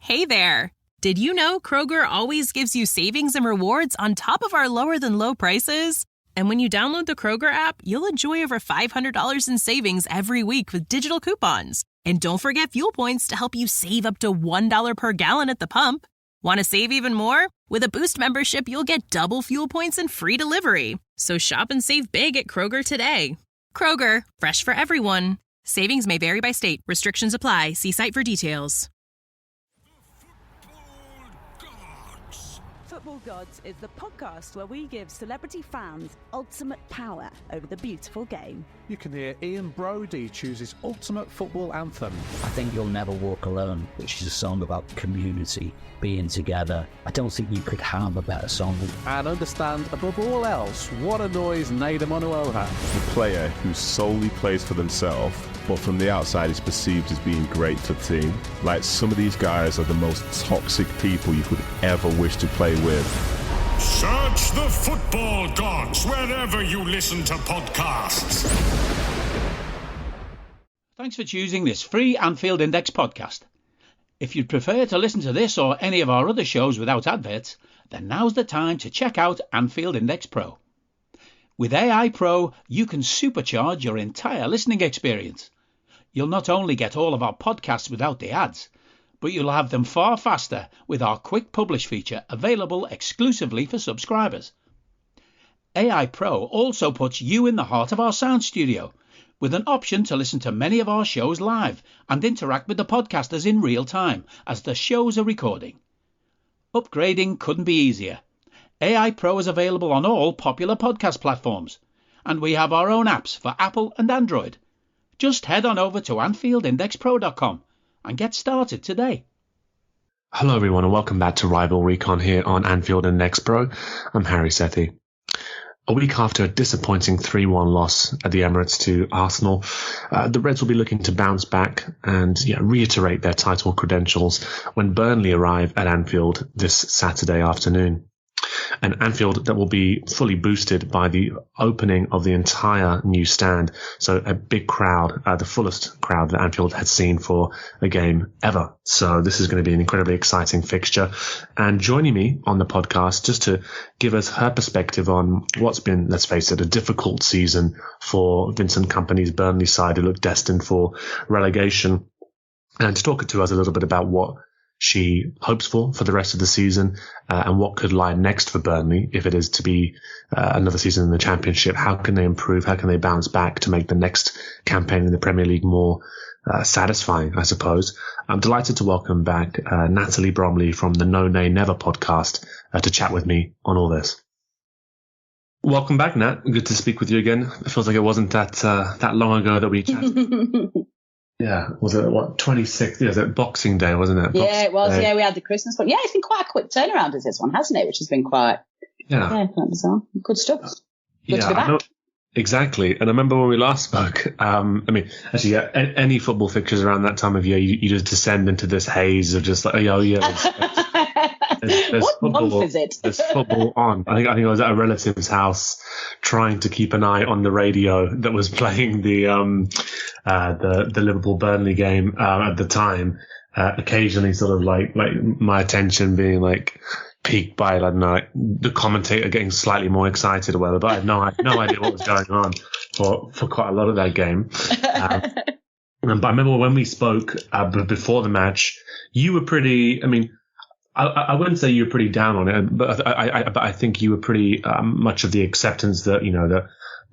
Hey there! Did you know Kroger always gives you savings and rewards on top of our lower-than-low prices? And when you download the Kroger app, you'll enjoy over $500 in savings every week with digital coupons. And don't forget fuel points to help you save up to $1 per gallon at the pump. Want to save even more? With a Boost membership, you'll get double fuel points and free delivery. So shop and save big at Kroger today. Kroger, fresh for everyone. Savings may vary by state. Restrictions apply. See site for details. Football Gods is the podcast where we give celebrity fans ultimate power over the beautiful game. You can hear Ian Brodie choose his ultimate football anthem. I think You'll Never Walk Alone, which is a song about community, being together. I don't think you could have a better song. And understand, above all else, what annoys Nader Manuelha. A player who solely plays for themselves, but from the outside is perceived as being great to the team. Like, some of these guys are the most toxic people you could ever wish to play with. Search the Football Gods wherever you listen to podcasts. Thanks for choosing this free Anfield Index podcast. If you'd prefer to listen to this or any of our other shows without adverts, then now's the time to check out Anfield Index Pro. With AI Pro, you can supercharge your entire listening experience. You'll not only get all of our podcasts without the ads, but you'll have them far faster with our Quick Publish feature available exclusively for subscribers. AI Pro also puts you in the heart of our sound studio, with an option to listen to many of our shows live and interact with the podcasters in real time as the shows are recording. Upgrading couldn't be easier. AI Pro is available on all popular podcast platforms, and we have our own apps for Apple and Android. Just head on over to AnfieldIndexPro.com and get started today. Hello everyone and welcome back to Rival Recon here on Anfield Index Pro. I'm Harry Sethi. A week after a disappointing 3-1 loss at the Emirates to Arsenal, the Reds will be looking to bounce back and reiterate their title credentials when Burnley arrive at Anfield this Saturday afternoon. An Anfield that will be fully boosted by the opening of the entire new stand. So a big crowd, the fullest crowd that Anfield had seen for a game ever. So this is going to be an incredibly exciting fixture. And joining me on the podcast just to give us her perspective on what's been, let's face it, a difficult season for Vincent Kompany's Burnley side who look destined for relegation. And to talk to us a little bit about what she hopes for the rest of the season and what could lie next for Burnley if it is to be another season in the Championship. How can they improve? How can they bounce back to make the next campaign in the Premier League more satisfying, I suppose? I'm delighted to welcome back Natalie Bromley from the No Nay Never podcast to chat with me on all this. Welcome back, Nat. Good to speak with you again. It feels like it wasn't that long ago that we chatted. Yeah, was it 26th? Yeah, was it Boxing Day, wasn't it? Yeah, it was. Day. Yeah, we had the Christmas one. Yeah, it's been quite a quick turnaround as this one, hasn't it? Which has been quite quite bizarre. Good stuff. Good to be back. Exactly. And I remember when we last spoke, any football fixtures around that time of year, you just descend into this haze of just like, there's what football, month is it? There's football on. I think I was at a relative's house trying to keep an eye on the radio that was playing the Liverpool Burnley game at the time. Occasionally, sort of like my attention being like piqued by, I don't know, the commentator getting slightly more excited or whatever. But I had no idea what was going on for quite a lot of that game. But I remember when we spoke before the match, you were pretty. I mean, I wouldn't say you were pretty down on it, but I think you were pretty much of the acceptance that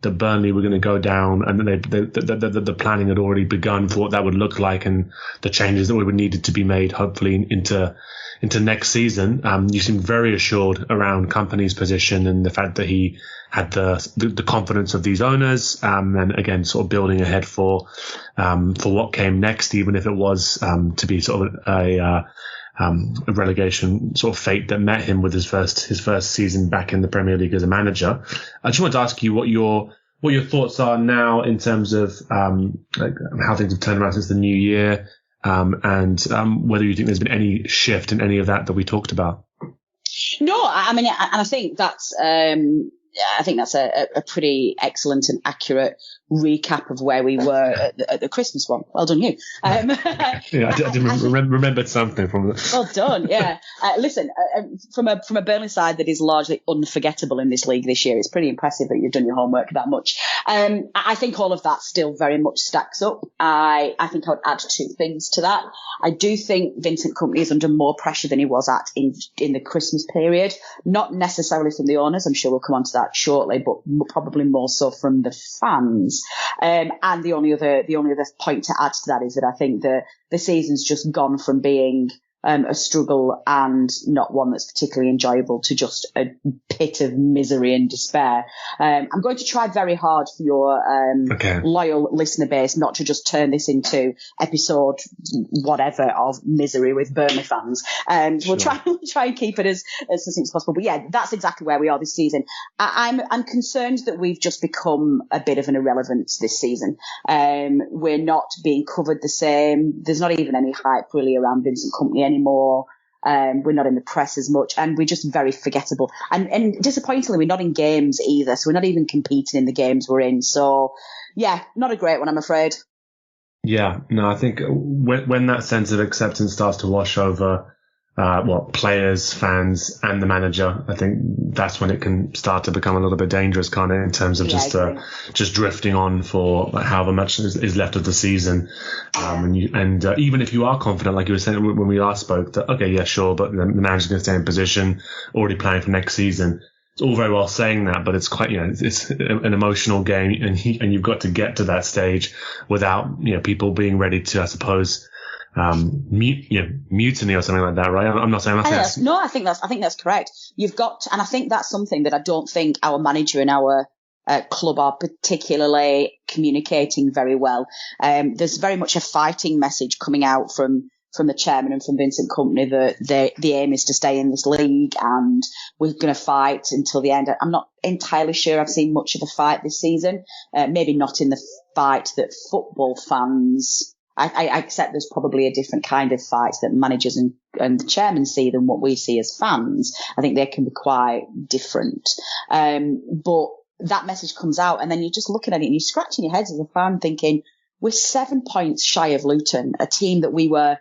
that Burnley were going to go down, and the planning had already begun for what that would look like, and the changes that would needed to be made, hopefully into next season. You seemed very assured around Kompany's position and the fact that he had the confidence of these owners, and again, sort of building ahead for what came next, even if it was to be sort of a relegation sort of fate that met him with his first season back in the Premier League as a manager. I just want to ask you what your thoughts are now in terms of how things have turned around since the new year, and whether you think there's been any shift in any of that we talked about. No, I mean, and I think that's I think that's a pretty excellent and accurate recap of where we were at the Christmas one. Well done, you. I didn't remember something from that. Well done, yeah. Listen, from a Burnley side that is largely unforgettable in this league this year, it's pretty impressive that you've done your homework that much. I think all of that still very much stacks up. I think I would add two things to that. I do think Vincent Kompany is under more pressure than he was at in the Christmas period. Not necessarily from the owners, I'm sure we'll come on to that shortly, but probably more so from the fans. And the only other point to add to that is that I think the season's just gone from being a struggle and not one that's particularly enjoyable to just a pit of misery and despair. I'm going to try very hard for your loyal listener base not to just turn this into episode whatever of misery with Burnley fans. We'll try and keep it as succinct as possible. But yeah, that's exactly where we are this season. I'm concerned that we've just become a bit of an irrelevance this season. We're not being covered the same. There's not even any hype really around Vincent Kompany anymore. We're not in the press as much, and we're just very forgettable. And disappointingly, we're not in games either, so we're not even competing in the games we're in. So, yeah, not a great one, I'm afraid. Yeah, no, I think when that sense of acceptance starts to wash over players, fans, and the manager, I think that's when it can start to become a little bit dangerous, kind of, in terms of just drifting on for however much is left of the season. And even if you are confident, like you were saying when we last spoke, that okay, yeah, sure, but the manager's going to stay in position, already planning for next season. It's all very well saying that, but it's quite, it's an emotional game, and you've got to get to that stage without, people being ready to, I suppose, mutiny or something like that, right? I'm not saying that's no. I think that's correct. You've got, and I think that's something that I don't think our manager and our club are particularly communicating very well. There's very much a fighting message coming out from the chairman and from Vincent Kompany that the aim is to stay in this league and we're going to fight until the end. I'm not entirely sure I've seen much of a fight this season. Maybe not in the fight that football fans. I accept there's probably a different kind of fight that managers and the chairman see than what we see as fans. I think they can be quite different. But that message comes out and then you're just looking at it and you're scratching your heads as a fan thinking, we're 7 points shy of Luton, a team that we were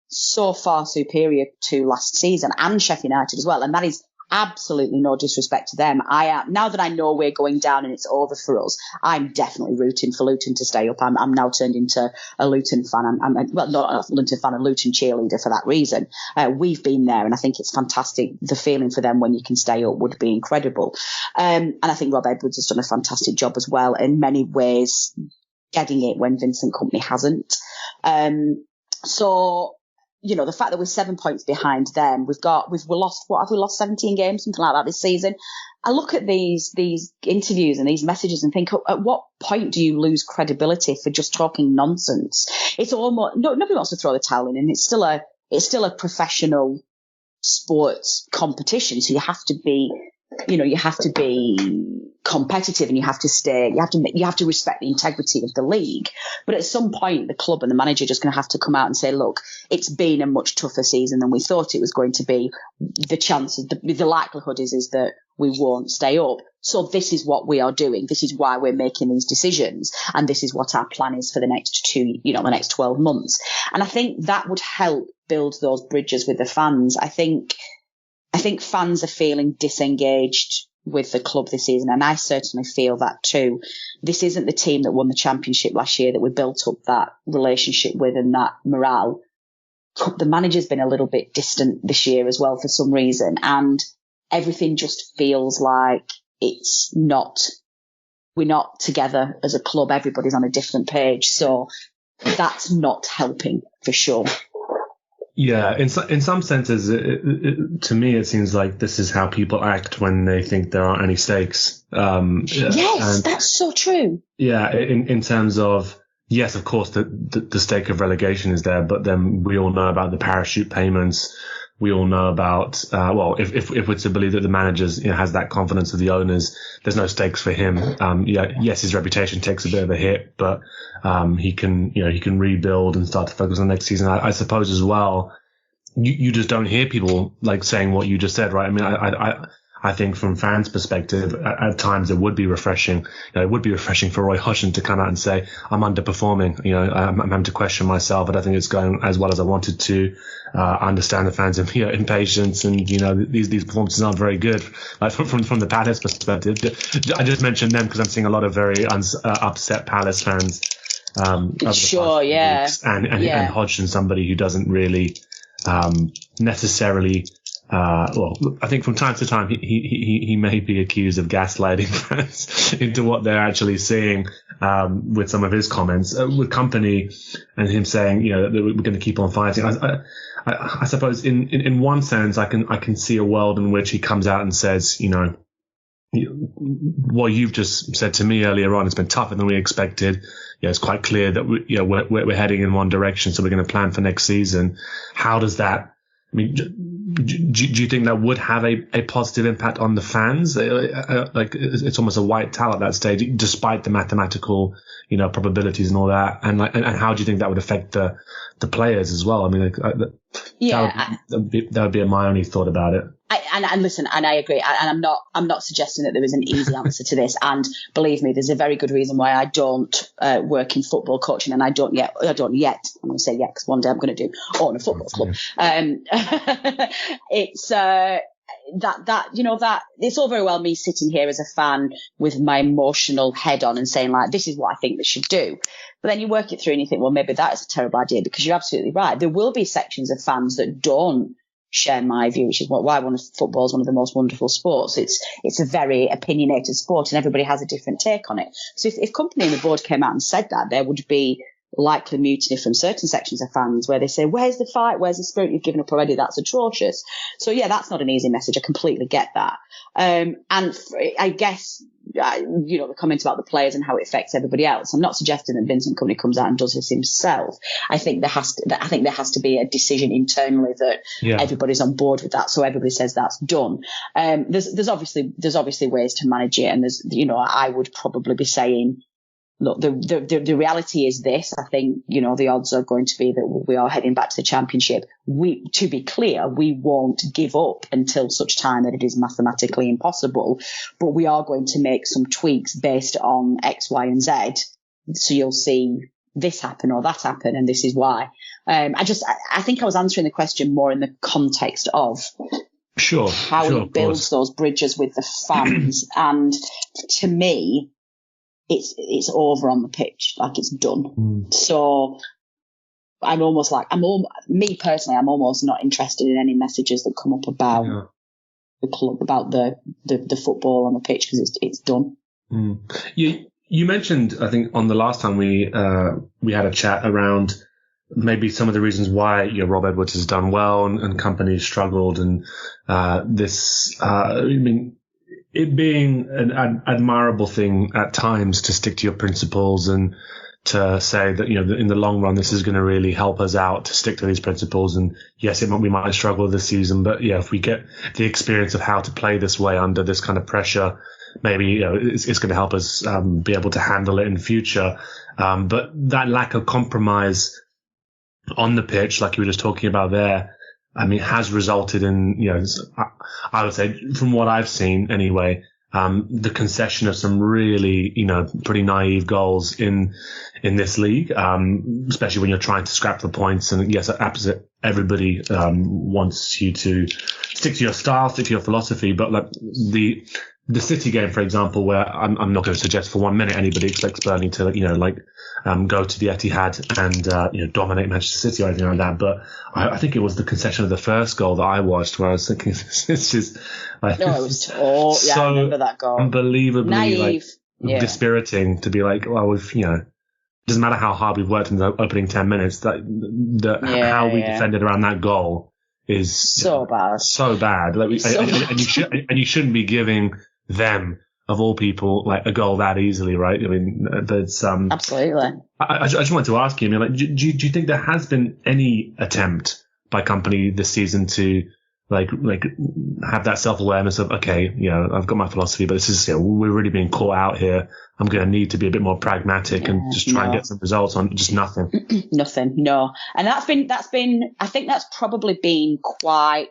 so far superior to last season, and Sheffield United as well. And that is absolutely no disrespect to them. Now that I know we're going down and it's over for us, I'm definitely rooting for Luton to stay up. I'm now turned into a Luton fan. I'm not a Luton fan, a Luton cheerleader for that reason. We've been there, and I think it's fantastic. The feeling for them when you can stay up would be incredible. And I think Rob Edwards has done a fantastic job as well, in many ways, getting it when Vincent Kompany hasn't. So, the fact that we're 7 points behind them, we've lost 17 games, something like that this season. I look at these interviews and these messages and think, at what point do you lose credibility for just talking nonsense? It's almost, nobody wants to throw the towel in, and it's still a professional sports competition. So you have to be competitive, and you have to respect the integrity of the league. But at some point, the club and the manager are just going to have to come out and say, look, it's been a much tougher season than we thought it was going to be. The likelihood is that we won't stay up. So this is what we are doing. This is why we're making these decisions. And this is what our plan is for the next the next 12 months. And I think that would help build those bridges with the fans. I think fans are feeling disengaged with the club this season, and I certainly feel that too. This isn't the team that won the championship last year that we built up that relationship with and that morale. The manager's been a little bit distant this year as well for some reason, and everything just feels like we're not together as a club. Everybody's on a different page, so that's not helping for sure. Yeah, in some senses, to me, it seems like this is how people act when they think there aren't any stakes. Yes, that's so true. Yeah, in terms of, yes, of course, the stake of relegation is there, but then we all know about the parachute payments. We all know about, if we're to believe that the manager has that confidence of the owners, there's no stakes for him. Yes, his reputation takes a bit of a hit, but he can rebuild and start to focus on next season. I suppose as well, you just don't hear people like saying what you just said, right? I mean, I think from fans' perspective, at times it would be refreshing. It would be refreshing for Roy Hodgson to come out and say, I'm underperforming. I'm having to question myself. I don't think it's going as well as I wanted to. I understand the fans' impatience, and these performances aren't very good. Like from the Palace perspective, I just mentioned them because I'm seeing a lot of very upset Palace fans. Sure, yeah. And Hodgson, somebody who doesn't really necessarily. I think from time to time he may be accused of gaslighting fans into what they're actually seeing with some of his comments with Kompany and him saying that we're going to keep on fighting. I suppose in one sense I can see a world in which he comes out and says what you've just said to me earlier on. It's been tougher than we expected. It's quite clear that we're heading in one direction, so we're going to plan for next season. How does that? I mean, do you think that would have a positive impact on the fans? Like it's almost a white towel at that stage, despite the mathematical, probabilities and all that. And how do you think that would affect the players as well? I mean, that would be my only thought about it. And listen, and I agree. And I'm not suggesting that there is an easy answer to this. And believe me, there's a very good reason why I don't work in football coaching, and I don't yet. I'm going to say yet because one day I'm going to own a football club. It's that it's all very well me sitting here as a fan with my emotional head on and saying like, this is what I think they should do. But then you work it through and you think, well, maybe that is a terrible idea, because you're absolutely right. There will be sections of fans that don't share my view, which is why football is one of the most wonderful sports. It's a very opinionated sport and everybody has a different take on it. So if Kompany and the board came out and said that, there would be likely mutiny from certain sections of fans where they say, where's the fight? Where's the spirit? You've given up already. That's atrocious. So yeah, that's not an easy message. I completely get that. I guess, the comment about the players and how it affects everybody else. I'm not suggesting that Vincent Kompany comes out and does this himself. I think there has to be a decision internally that everybody's on board with that. So everybody says that's done. There's obviously ways to manage it. And I would probably be saying, look, the reality is this. I think, the odds are going to be that we are heading back to the Championship. To be clear, we won't give up until such time that it is mathematically impossible, but we are going to make some tweaks based on X, Y, and Z. So you'll see this happen or that happen, and this is why. I think I was answering the question more in the context of how he builds those bridges with the fans. And to me, it's over on the pitch, like it's done. So I'm almost not interested in any messages that come up about the club, about the football on the pitch, because it's done. You mentioned, I think on the last time we had a chat around maybe some of the reasons why Rob Edwards has done well and Kompany struggled, and it being an admirable thing at times to stick to your principles and to say that, in the long run, this is going to really help us out to stick to these principles. And yes, we might struggle this season, but if we get the experience of how to play this way under this kind of pressure, maybe, it's going to help us be able to handle it in future. But that lack of compromise on the pitch, like you were just talking about there, has resulted in, I would say, from what I've seen anyway, the concession of some really, pretty naive goals in this league, especially when you're trying to scrap the points. And yes, everybody wants you to stick to your style, stick to your philosophy. But like the City game, for example, where I'm not going to suggest for 1 minute anybody expects Burnley to, go to the Etihad and, dominate Manchester City or anything like that. But I think it was the concession of the first goal that I watched where I was thinking, this is like, I remember that goal. Unbelievably naive, dispiriting to be like, well, doesn't matter how hard we've worked in the opening 10 minutes, how we defended around that goal is so bad. Like, and you shouldn't be giving them, of all people, like a goal that easily, right? I mean, there's absolutely. I just wanted to ask you, do you think there has been any attempt by Kompany this season to like have that self-awareness of, okay, I've got my philosophy, but this is, we're really being caught out here. I'm going to need to be a bit more pragmatic and just try and get some results on just nothing. Nothing, no. And that's been, I think that's probably been quite,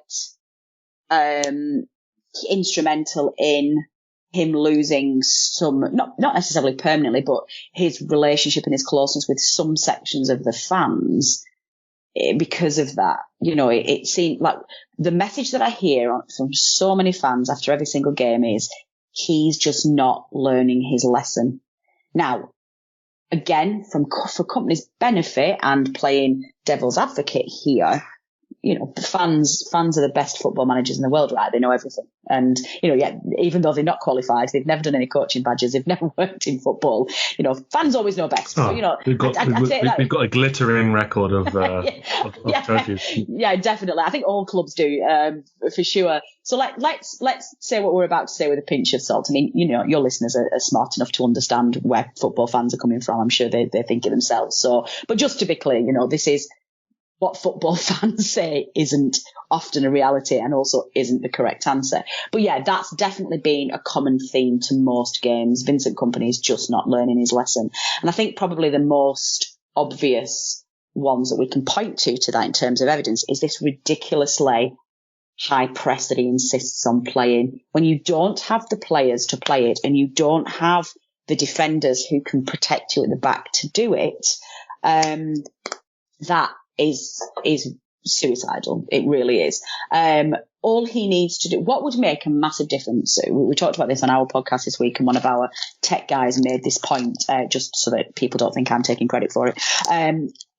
instrumental in him losing some, not necessarily permanently, but his relationship and his closeness with some sections of the fans because of that. It seemed like the message that I hear from so many fans after every single game is he's just not learning his lesson. Now, again, for Kompany's benefit and playing devil's advocate here, the fans are the best football managers in the world, right? They know everything. And, even though they're not qualified, they've never done any coaching badges, they've never worked in football, fans always know best. We've got a glittering record of trophies. Yeah, definitely. I think all clubs do, for sure. So let's say what we're about to say with a pinch of salt. I mean, your listeners are smart enough to understand where football fans are coming from. I'm sure they think it themselves. So, but just to be clear, this is what football fans say isn't often a reality and also isn't the correct answer. But yeah, that's definitely been a common theme to most games. Vincent Kompany is just not learning his lesson. And I think probably the most obvious ones that we can point to that in terms of evidence is this ridiculously high press that he insists on playing. When you don't have the players to play it and you don't have the defenders who can protect you at the back to do it, that is suicidal. It really is. All he needs to do, what would make a massive difference? We talked about this on our podcast this week, and one of our tech guys made this point, just so that people don't think I'm taking credit for it.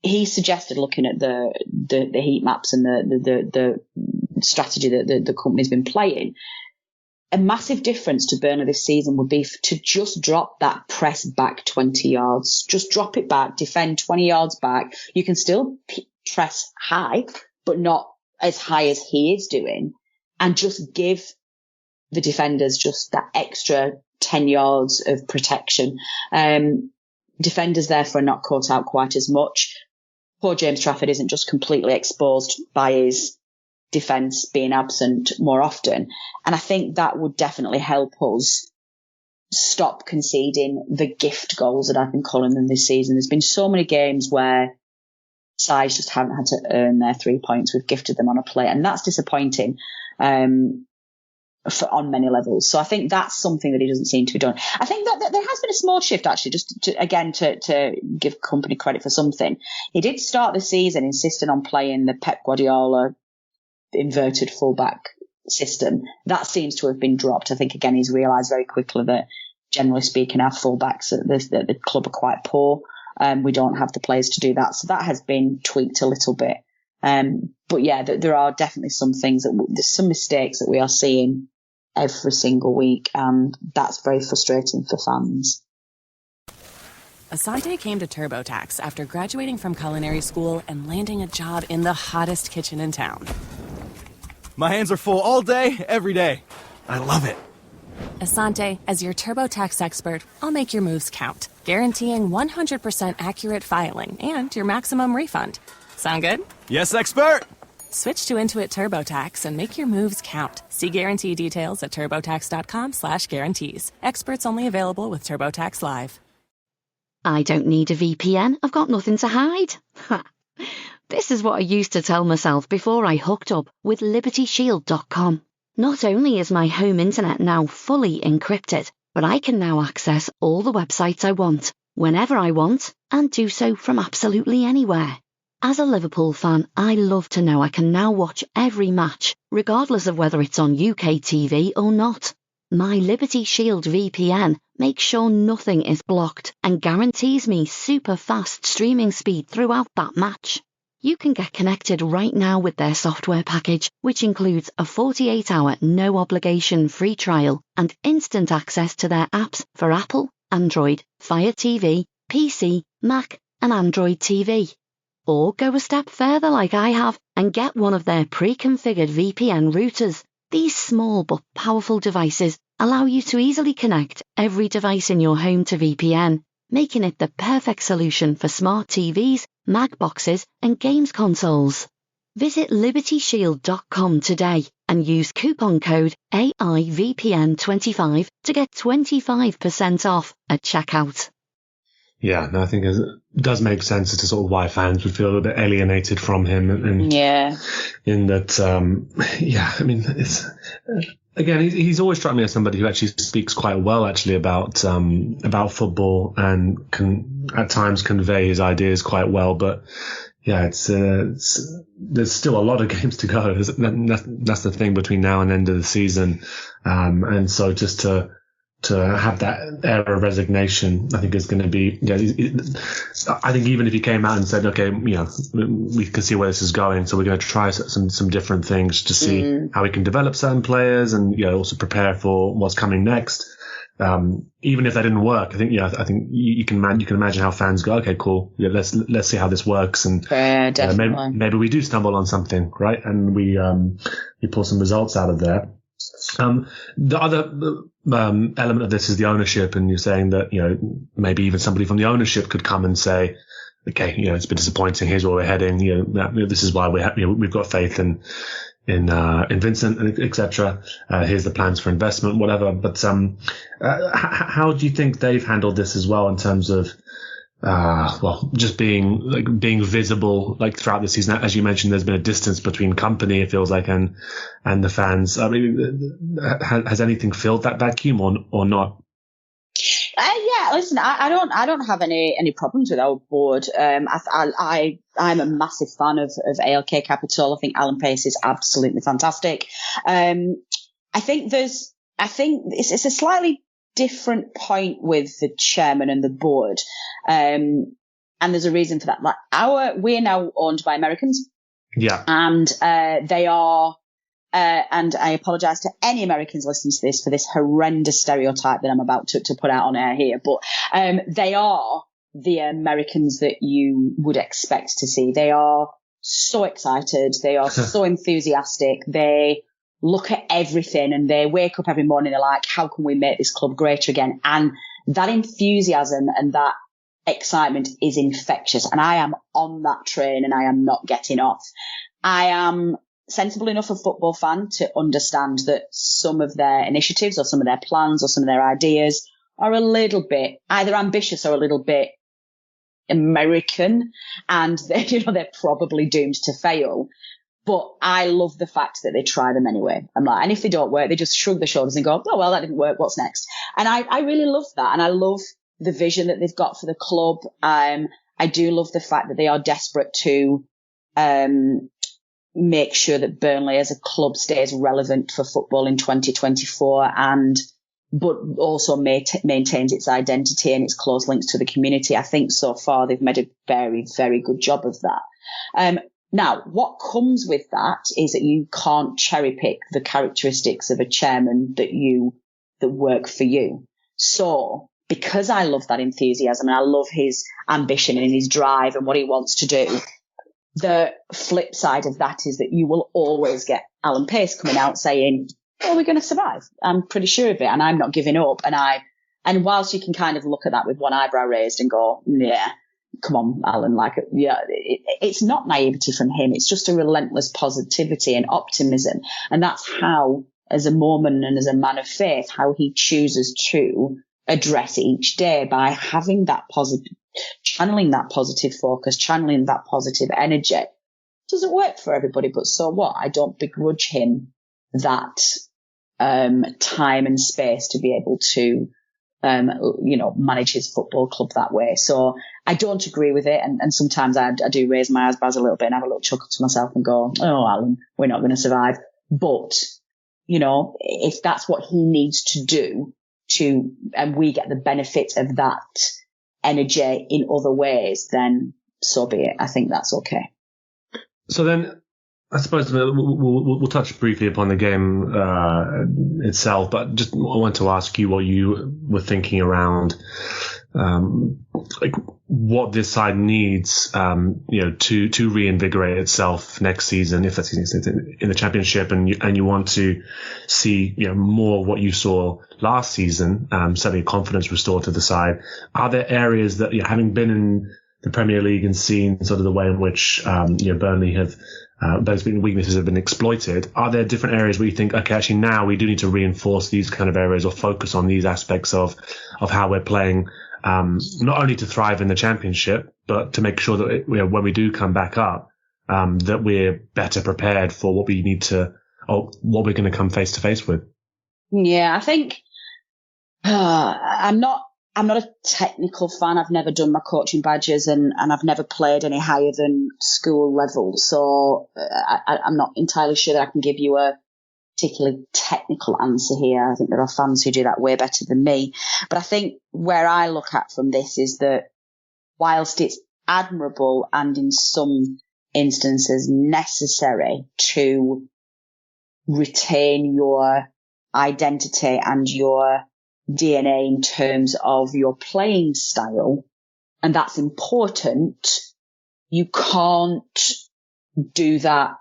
He suggested looking at the heat maps and the strategy that the company's been playing. A massive difference to Burnley this season would be to just drop that press back 20 yards. Just drop it back, defend 20 yards back. You can still press high, but not as high as he is doing. And just give the defenders just that extra 10 yards of protection. Defenders therefore are not caught out quite as much. Poor James Trafford isn't just completely exposed by his defence being absent more often. And I think that would definitely help us stop conceding the gift goals that I've been calling them this season. There's been so many games where sides just haven't had to earn their 3 points. We've gifted them on a plate, and that's disappointing on many levels. So I think that's something that he doesn't seem to be doing. I think that there has been a small shift, actually, just to give Kompany credit for something. He did start the season insisting on playing the Pep Guardiola inverted fullback system. That seems to have been dropped. I think, again, he's realised very quickly that, generally speaking, our fullbacks at the club are quite poor. We don't have the players to do that. So that has been tweaked a little bit. But yeah, there are definitely some things there's some mistakes that we are seeing every single week. And that's very frustrating for fans. Asante came to TurboTax after graduating from culinary school and landing a job in the hottest kitchen in town. My hands are full all day, every day. I love it. Asante, as your TurboTax expert, I'll make your moves count, guaranteeing 100% accurate filing and your maximum refund. Sound good? Yes, expert! Switch to Intuit TurboTax and make your moves count. See guarantee details at turbotax.com/guarantees. Experts only available with TurboTax Live. I don't need a VPN. I've got nothing to hide. This is what I used to tell myself before I hooked up with LibertyShield.com. Not only is my home internet now fully encrypted, but I can now access all the websites I want, whenever I want, and do so from absolutely anywhere. As a Liverpool fan, I love to know I can now watch every match, regardless of whether it's on UK TV or not. My Liberty Shield VPN makes sure nothing is blocked and guarantees me super fast streaming speed throughout that match. You can get connected right now with their software package, which includes a 48-hour no-obligation free trial and instant access to their apps for Apple, Android, Fire TV, PC, Mac and Android TV. Or go a step further like I have and get one of their pre-configured VPN routers. These small but powerful devices allow you to easily connect every device in your home to VPN, making it the perfect solution for smart TVs, Mac boxes and games consoles. Visit LibertyShield.com today and use coupon code AIVPN25 to get 25% off at checkout. Yeah, no, I think it does make sense as to sort of why fans would feel a little bit alienated from him. And yeah. In that, I mean, it's again, he's always struck me as somebody who actually speaks quite well, actually, about football and can at times convey his ideas quite well. But yeah, there's still a lot of games to go. That's the thing between now and the end of the season, and so just to have that air of resignation, I think is going to be. I think even if he came out and said, okay, we can see where this is going, so we're going to try some different things to see how we can develop certain players and also prepare for what's coming next. Even if that didn't work, I think you can imagine how fans go, okay, cool, let's see how this works, and maybe we do stumble on something, right, and we pull some results out of there. The other element of this is the ownership, and you're saying that maybe even somebody from the ownership could come and say, okay, it's been disappointing. Here's where we're heading. This is why we've got faith in Vincent, etc. Here's the plans for investment, whatever. But how do you think they've handled this as well in terms of just being visible throughout the season? As you mentioned, there's been a distance between Kompany, it feels like, and the fans. I mean, has anything filled that vacuum or not? Yeah, listen, I don't have any problems with our board. I'm a massive fan of ALK Capital. I think Alan Pace is absolutely fantastic. I think it's a slightly different point with the chairman and the board. And there's a reason for that. We're now owned by Americans. Yeah. And they are, and I apologize to any Americans listening to this for this horrendous stereotype that I'm about to put out on air here, but they are the Americans that you would expect to see. They are so excited. They are so enthusiastic. They look at everything and they wake up every morning. They're like, how can we make this club greater again? And that enthusiasm and that excitement is infectious. And I am on that train and I am not getting off. I am sensible enough a football fan to understand that some of their initiatives or some of their plans or some of their ideas are a little bit either ambitious or a little bit American, and they're probably doomed to fail. But I love the fact that they try them anyway. And if they don't work, they just shrug their shoulders and go, oh, well, that didn't work. What's next? And I really love that. And I love the vision that they've got for the club. I do love the fact that they are desperate to make sure that Burnley as a club stays relevant for football in 2024 but also maintains its identity and its close links to the community. I think so far they've made a very, very good job of that. Now, what comes with that is that you can't cherry pick the characteristics of a chairman that work for you. So, because I love that enthusiasm and I love his ambition and his drive and what he wants to do, the flip side of that is that you will always get Alan Pace coming out saying, oh, we're going to survive. I'm pretty sure of it and I'm not giving up. And whilst you can kind of look at that with one eyebrow raised and go, yeah, come on, Alan, it's not naivety from him. It's just a relentless positivity and optimism. And that's how, as a Mormon and as a man of faith, how he chooses to address each day by having that positive, channeling that positive focus, channeling that positive energy. It doesn't work for everybody, but so what? I don't begrudge him that time and space to be able to manage his football club that way. So I don't agree with it. And sometimes I do raise my eyebrows a little bit and have a little chuckle to myself and go, oh, Alan, we're not going to survive. But, if that's what he needs to do and we get the benefit of that energy in other ways, then so be it. I think that's okay. So then, I suppose we'll touch briefly upon the game itself, but just I want to ask you what you were thinking around what this side needs to reinvigorate itself next season, if that's in the Championship, and you want to see more of what you saw last season, certainly confidence restored to the side. Are there areas that, having been in the Premier League and seen sort of the way in which Burnley have those weaknesses have been exploited, are there different areas where you think, okay, actually now we do need to reinforce these kind of areas or focus on these aspects of how we're playing, not only to thrive in the Championship, but to make sure that when we do come back up, that we're better prepared for what we need to, or what we're going to come face to face with? Yeah, I think I'm not a technical fan. I've never done my coaching badges and I've never played any higher than school level. So I'm not entirely sure that I can give you a particularly technical answer here. I think there are fans who do that way better than me. But I think where I look at from this is that whilst it's admirable and in some instances necessary to retain your identity and your DNA in terms of your playing style, and that's important, you can't do that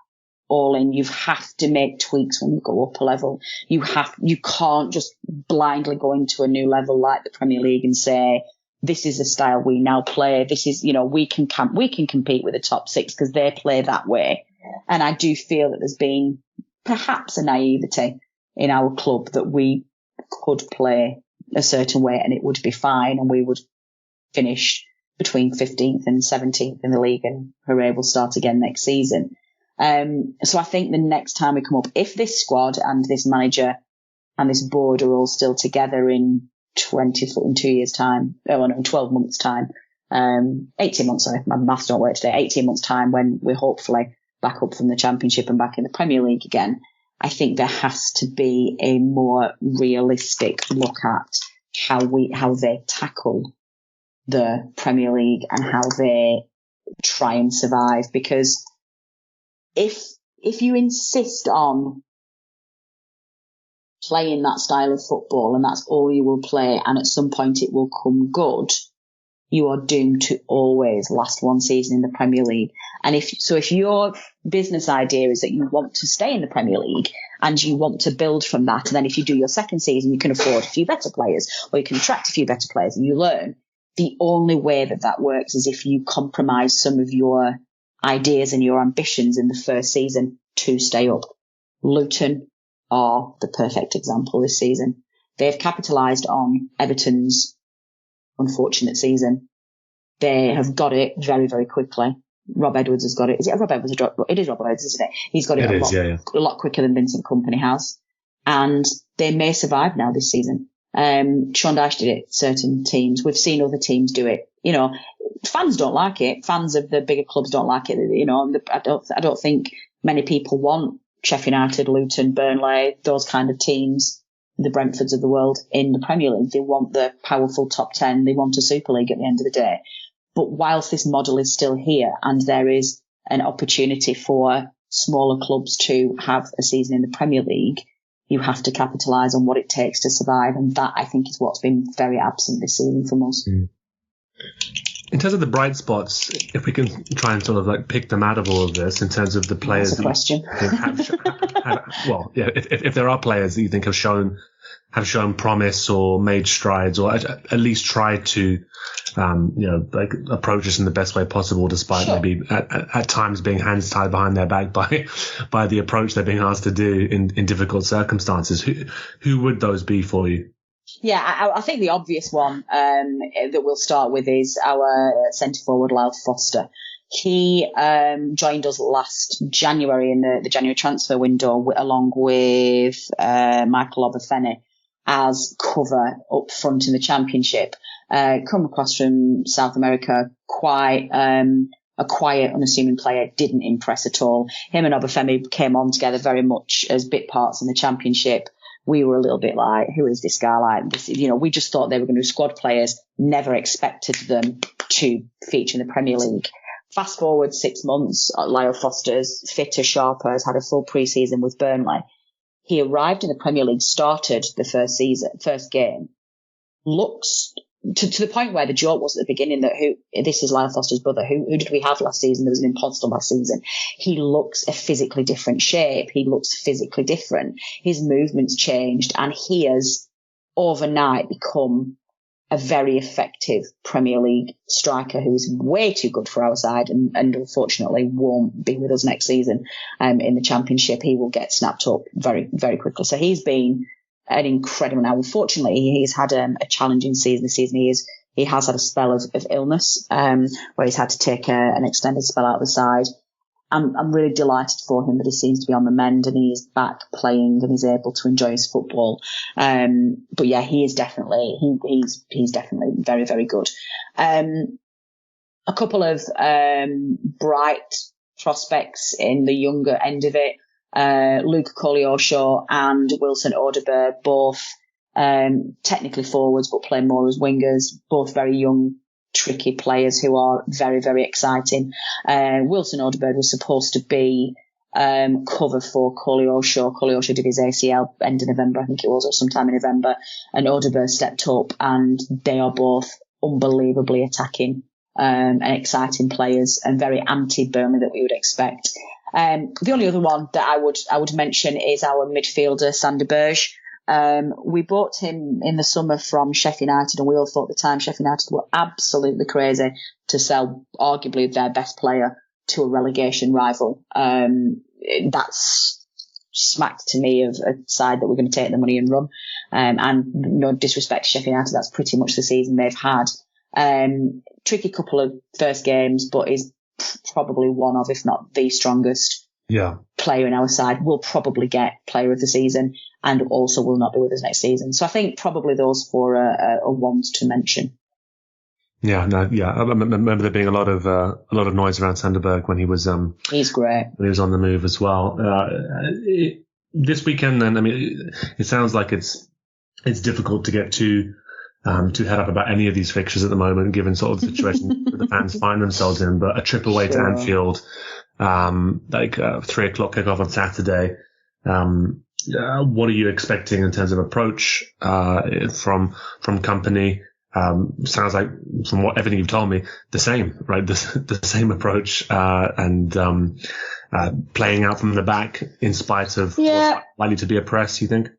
all in. You have to make tweaks when you go up a level. You can't just blindly go into a new level like the Premier League and say, this is the style we now play. This is, we can compete with the top six because they play that way. And I do feel that there's been perhaps a naivety in our club that we could play a certain way and it would be fine and we would finish between 15th and 17th in the league and hooray, we'll start again next season. So I think the next time we come up, if this squad and this manager and this board are all still together in 2 years' time, 12 months' time, 18 months, sorry, my maths don't work today, 18 months' time when we're hopefully back up from the Championship and back in the Premier League again, I think there has to be a more realistic look at how they tackle the Premier League and how they try and survive. Because if you insist on playing that style of football and that's all you will play and at some point it will come good, you are doomed to always last one season in the Premier League. And if your business idea is that you want to stay in the Premier League and you want to build from that, and then if you do your second season, you can afford a few better players or you can attract a few better players and you learn, the only way that works is if you compromise some of your ideas and your ambitions in the first season to stay up. Luton are the perfect example this season. They've capitalised on Everton's unfortunate season. They have got it very, very quickly. Rob Edwards has got it. Is it Rob Edwards? It is Rob Edwards, isn't it? He's got it a lot quicker than Vincent Kompany has. And they may survive now this season. Sean Dyche did it, certain teams. We've seen other teams do it. Fans don't like it. Fans of the bigger clubs don't like it. I don't think many people want Sheffield United, Luton, Burnley, those kind of teams, the Brentfords of the world in the Premier League. They want the powerful top 10. They want a Super League at the end of the day. But whilst this model is still here and there is an opportunity for smaller clubs to have a season in the Premier League, you have to capitalise on what it takes to survive. And that, I think, is what's been very absent this season from us. In terms of the bright spots, if we can try and sort of like pick them out of all of this, in terms of the players, that's a question. If there are players that you think have shown promise or made strides or at least tried to, approach us in the best way possible, despite maybe at times being hands tied behind their back by the approach they're being asked to do in difficult circumstances. Who would those be for you? Yeah, I think the obvious one that we'll start with is our centre forward, Lyle Foster. He joined us last January in the January transfer window along with Michael Obafemi as cover up front in the Championship. Come across from South America, quite a quiet, unassuming player, didn't impress at all. Him and Obafemi came on together very much as bit parts in the Championship. We were a little bit like, who is this guy? Like this, we just thought they were going to be squad players, never expected them to feature in the Premier League. Fast forward 6 months, Lyle Foster's fitter, sharper, has had a full pre-season with Burnley. He arrived in the Premier League, started the first game, looks to the point where the joke was at the beginning that this is Lyle Foster's brother. Who did we have last season? There was an imposter last season. He looks a physically different shape. He looks physically different. His movement's changed and he has overnight become a very effective Premier League striker who is way too good for our side and unfortunately won't be with us next season in the Championship. He will get snapped up very, very quickly. So he's been an incredible. Now, unfortunately, he's had a challenging season this season. He has had a spell of illness where he's had to take an extended spell out of the side. I'm really delighted for him that he seems to be on the mend and he's back playing and he's able to enjoy his football. But yeah, he's definitely very, very good. A couple of bright prospects in the younger end of it. Luke Koleosho and Wilson Odeberg, both technically forwards but play more as wingers, both very young, tricky players who are very, very exciting. Wilson Odeberg was supposed to be cover for Koleosho. Koleosho did his ACL end of November, I think it was, or sometime in November, and Odeberg stepped up, and they are both unbelievably attacking and exciting players and very anti-Burnley that we would expect. The only other one that I would mention is our midfielder, Sander Berge. We bought him in the summer from Sheffield United, and we all thought at the time Sheffield United were absolutely crazy to sell arguably their best player to a relegation rival. That's smacked to me of a side that we're going to take the money and run. And no disrespect to Sheffield United, that's pretty much the season they've had. Tricky couple of first games, but is probably one of, if not the strongest player in our side. Will probably get player of the season and also will not be with us next season. So I think probably those four are ones to mention. I remember there being a lot of noise around Sanderberg when he was he's great when he was on the move as well. This weekend, then, I mean, it sounds like it's difficult to get too head up about any of these fixtures at the moment, given sort of the situation that the fans find themselves in. But a trip away to Anfield, 3:00 kickoff on Saturday. What are you expecting in terms of approach from Kompany? Sounds like, from everything you've told me, the same, right? The same approach, and playing out from the back in spite of what's likely to be a press, you think?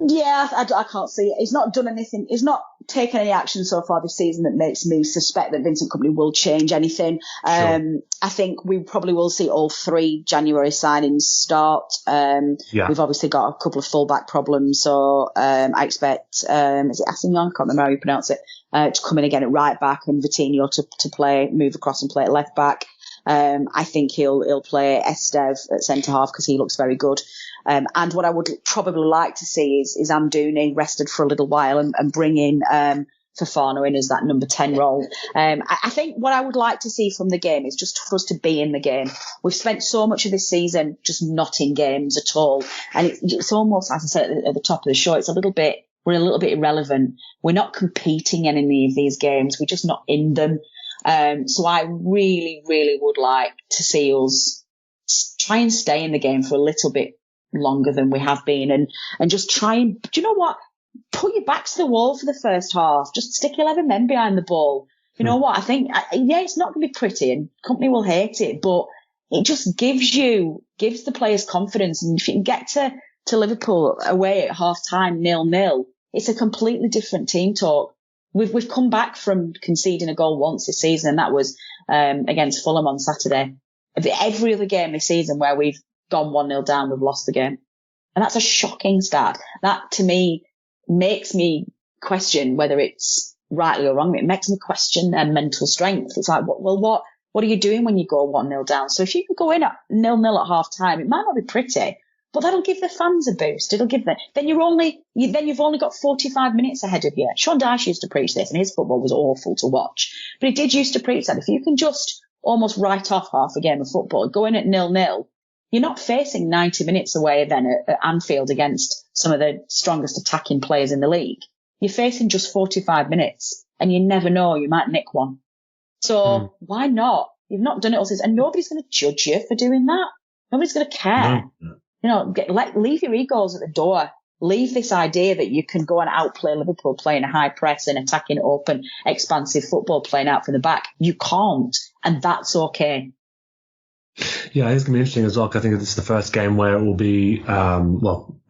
Yeah, I can't see it. He's not done anything. He's not taken any action so far this season that makes me suspect that Vincent Kompany will change anything. Sure. I think we probably will see all 3 January signings start. We've obviously got a couple of fullback problems, so I expect is it Assignon? I can't remember how you pronounce it. To come in again at right back, and Vitinho to move across and play at left back. I think he'll play Estev at centre half because he looks very good. And what I would probably like to see is Amdouni rested for a little while and bring in Fofana in as that number 10 role. I think what I would like to see from the game is just for us to be in the game. We've spent so much of this season just not in games at all. And it's almost, as I said at the top of the show, we're a little bit irrelevant. We're not competing in any of these games. We're just not in them. So I really, really would like to see us try and stay in the game for a little bit longer than we have been, and just try and, do you know what? Put your backs to the wall for the first half. Just stick 11 men behind the ball. You know what? I think, it's not going to be pretty and Kompany will hate it, but it just gives the players confidence. And if you can get to Liverpool away at half time 0-0, it's a completely different team talk. We've come back from conceding a goal once this season, and that was against Fulham on Saturday. Every other game this season where we've gone 1-0 down, we've lost the game. And that's a shocking stat. That, to me, makes me question whether it's rightly or wrong. It makes me question their mental strength. It's like, what are you doing when you go 1-0 down? So if you can go in at 0-0 at half time, it might not be pretty, but that'll give the fans a boost. It'll give them. Then you've only got 45 minutes ahead of you. Sean Dyche used to preach this, and his football was awful to watch. But he did used to preach that if you can just almost write off half a game of football, go in at 0-0, you're not facing 90 minutes away then at Anfield against some of the strongest attacking players in the league. You're facing just 45 minutes, and you never know, you might nick one. So why not? You've not done it all since, and nobody's going to judge you for doing that. Nobody's going to care. No. You know, leave your egos at the door. Leave this idea that you can go and outplay Liverpool playing a high press and attacking open, expansive football playing out from the back. You can't, and that's okay. Yeah, it's going to be interesting as well, because I think this is the first game where it will be,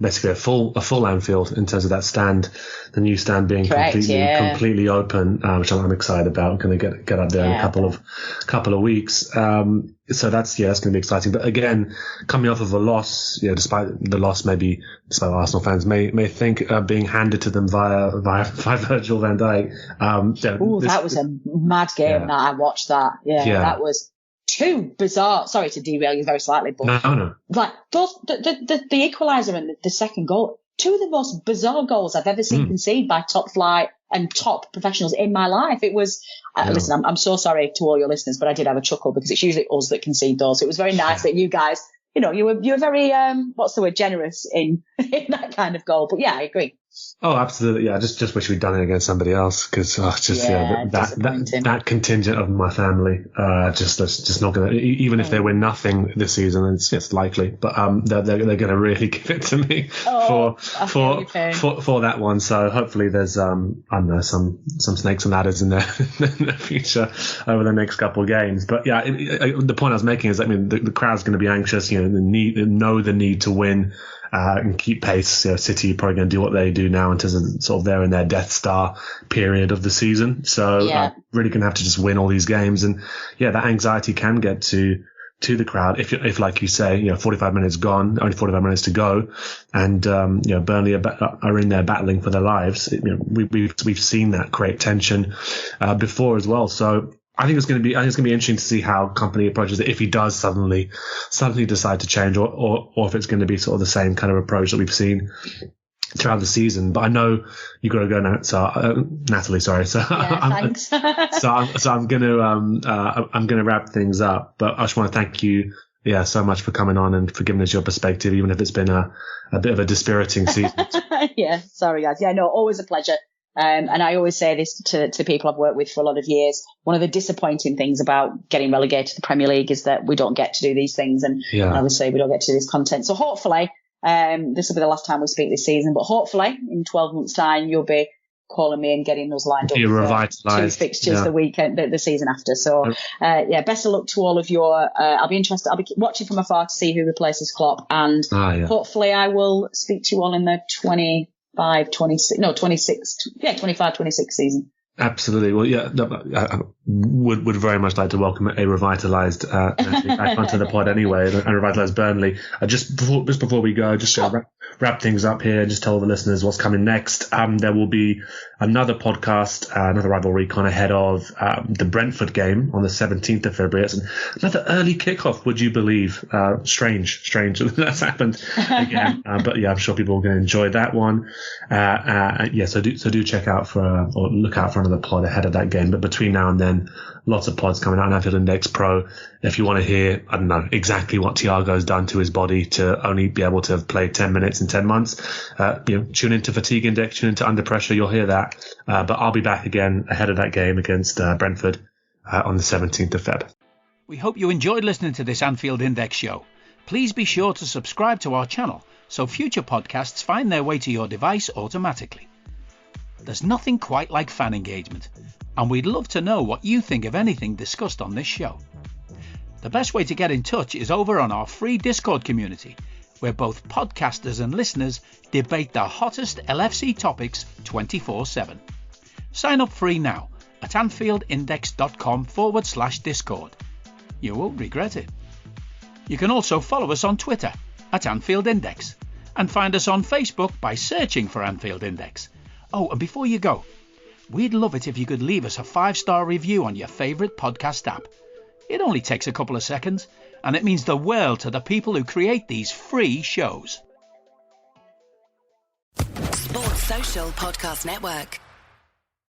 basically a full Anfield in terms of that stand, the new stand being completely open, which I'm excited about. I'm going to get up there in a couple of weeks. So that's going to be exciting. But again, coming off of a loss, despite the loss, maybe Arsenal fans may think being handed to them via Virgil van Dijk. That was a mad game. That I watched that. That was two bizarre, sorry to derail you very slightly, but no. Like those, the equaliser and the second goal, two of the most bizarre goals I've ever seen conceded by top flight and top professionals in my life. It was, listen, I'm so sorry to all your listeners, but I did have a chuckle because it's usually us that concede those. So it was very nice that you guys, you were very, what's the word, generous in that kind of goal. But yeah, I agree. Oh, absolutely. Yeah, I just wish we'd done it against somebody else because that contingent of my family, just not going to, even if they win nothing this season, it's likely, but they're going to really give it to me for that one. So hopefully there's I don't know, some snakes and ladders in there in the future over the next couple of games. But yeah, the point I was making is, the crowd's going to be anxious, know the need to win. And keep pace. City are probably going to do what they do now in terms of sort of they're in their Death Star period of the season. So really going to have to just win all these games. And that anxiety can get to the crowd if like you say, 45 minutes gone, only 45 minutes to go, and Burnley are in there battling for their lives. We've seen that create tension before as well. So I think it's going to be interesting to see how Kompany approaches it, if he does suddenly decide to change, or if it's going to be sort of the same kind of approach that we've seen throughout the season. But I know you've got to go now, so Natalie, sorry. So thanks. so I'm going to wrap things up. But I just want to thank you, so much for coming on and for giving us your perspective, even if it's been a bit of a dispiriting season. Yeah, sorry guys. Yeah, no, always a pleasure. And I always say this to people I've worked with for a lot of years. One of the disappointing things about getting relegated to the Premier League is that we don't get to do these things, and obviously we don't get to do this content. So hopefully, this will be the last time we speak this season, but hopefully in 12 months' time you'll be calling me and getting us lined up for 2 fixtures the weekend, the season after. So best of luck to all of your. I'll be watching from afar to see who replaces Klopp, and hopefully I will speak to you all in the 25-26 season. Absolutely. Well, I would very much like to welcome a revitalised Natalie back onto the pod anyway, and revitalised Burnley. Just before we go, just wrap things up here, just tell the listeners what's coming next. There will be another podcast, another Rival Recon ahead of the Brentford game on the 17th of February. It's another early kickoff, would you believe? Strange that's happened again. But I'm sure people are going to enjoy that one. So do check out or look out for another pod ahead of that game. But between now and then, lots of pods coming out on Anfield Index Pro. If you want to hear, I don't know, exactly what Thiago's done to his body to only be able to have played 10 minutes in 10 months, tune into Fatigue Index, tune into Under Pressure, you'll hear that. But I'll be back again ahead of that game against Brentford on the 17th of Feb. We hope you enjoyed listening to this Anfield Index show. Please be sure to subscribe to our channel so future podcasts find their way to your device automatically. There's nothing quite like fan engagement, and we'd love to know what you think of anything discussed on this show. The best way to get in touch is over on our free Discord community, where both podcasters and listeners debate the hottest LFC topics 24/7. Sign up free now at AnfieldIndex.com/Discord. You won't regret it. You can also follow us on Twitter at Anfield Index, and find us on Facebook by searching for Anfield Index. Oh, and before you go, we'd love it if you could leave us a 5-star review on your favourite podcast app. It only takes a couple of seconds, and it means the world to the people who create these free shows. Sports Social Podcast Network.